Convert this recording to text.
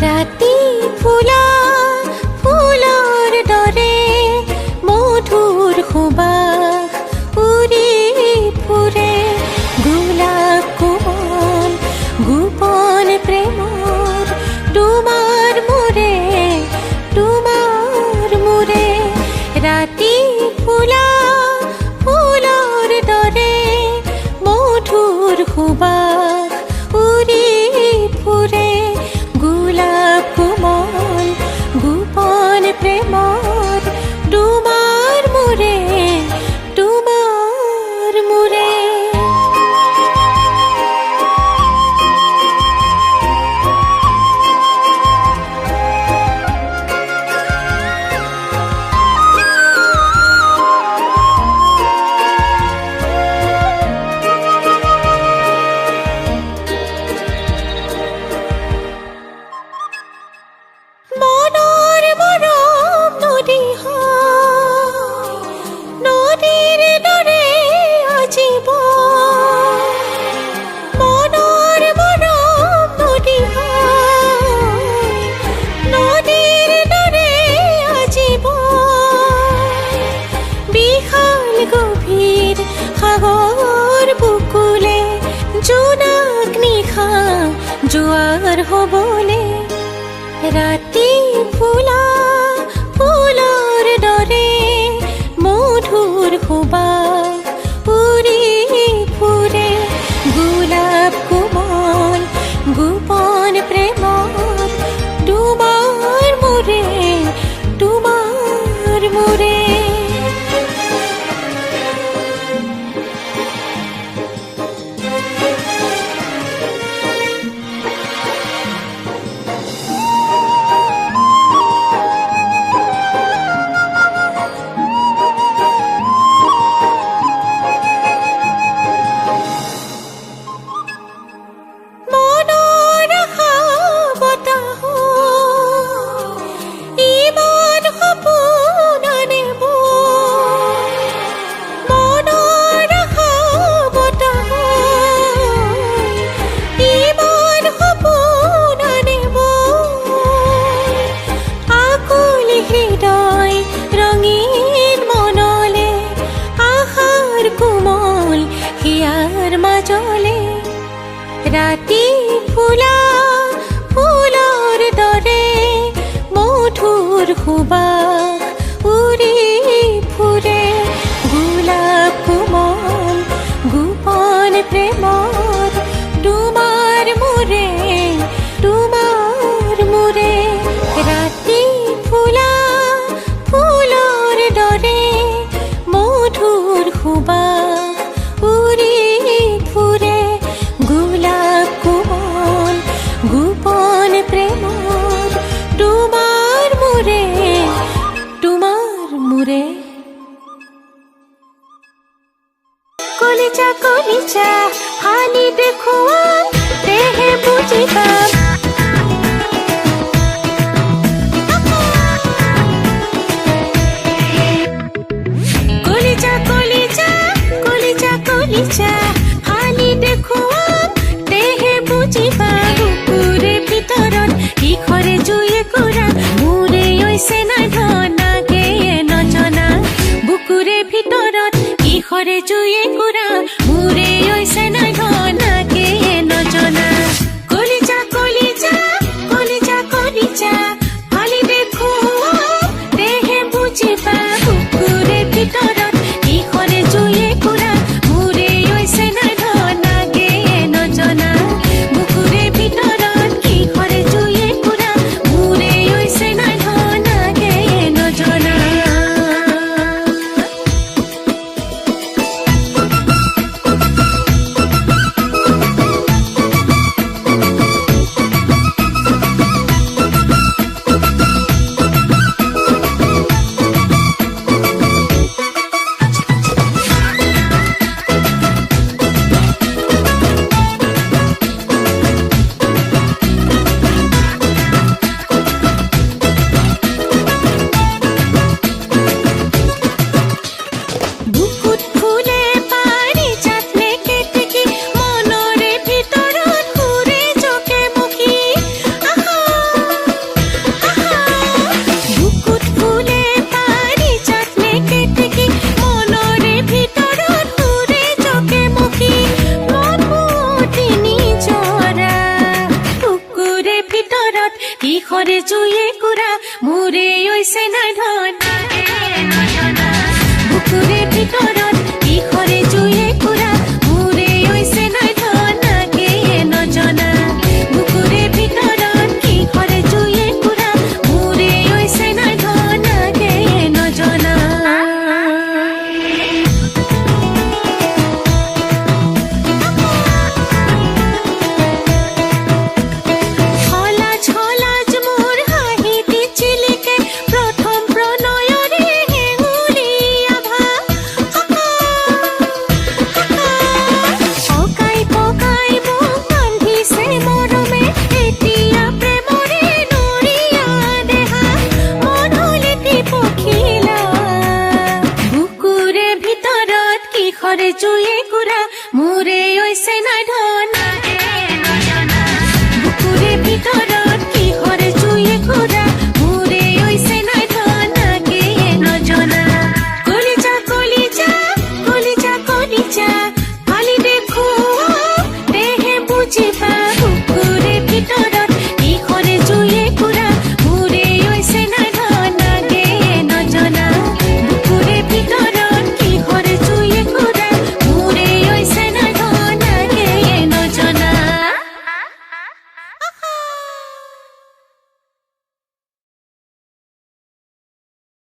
ৰাতি ফুলা ফুলৰ দৰে মধুৰ সুবাস উৰি ফুৰে গোলাপ কোমল গোপন প্ৰেমৰ তোমাৰ মোৰে ৰাতি ফুলা ফুলৰ দৰে মধুৰ সুবাস উৰি ফুৰে গোলাপ কোমল গোপন প্ৰেমৰ তোমাৰ মোৰে জোৱাৰ হ'বলে ৰাতি ফুলা ফুলৰ দৰে মধুৰ সুবাস উৰি ফুৰে গোলাপ কোমল গোপন প্ৰেমৰ তোমাৰ মোৰে ৰাতি ফুলা ফুলৰ দৰে মধুৰ সুবাস উৰি ফুৰে গোলাপ কোমল গোপন প্ৰেমৰ তোমাৰ মোৰে ৰাতি ফুলা ফুলৰ দৰে মধুৰ সুবাস উৰি ফুৰে গোলাপ কোমল গোপন প্ৰেমৰ তোমাৰ মোৰে কলিজা কলিজা হানি দেখুৱা তেহে বুজি পাম কলিজা কলিজা কলিজা কলিজা হানি দেখুৱা তেহে বুজি পাম বুকুৰে ভিতৰত ইখৰে জুয়ে কৰা মোৰে ঐছে না ধনাকে নজনা বুকুৰে ভিতৰত ইখৰে জুয়ে কৰা মোৰে ঐছে না ধনাকে নজনা কলিজা কলিজা কলিজা কলিজা হানি দেখুৱা তেহে বুজি পাম বুকুৰে ভিতৰত ইখৰে জুয়ে কৰা মোৰে ঐছে না ধনাকে নজনা বুকুৰে ভিতৰত ইখৰে জুয়ে কৰা মোৰে ঐছে না ধনাকে নজনা হৈছে নাই ধন বুকুৰে ভিতৰত কিহৰে জুয়ে কুৰা মোৰে হৈছে নাই ধন নাকেয়ে নজনা বুকুৰে ভিতৰত কিহৰে জুয়ে কুৰা মোৰে হৈছে নাই ধন নাকেয়ে নজনা জুয়ে কুৰা মোৰে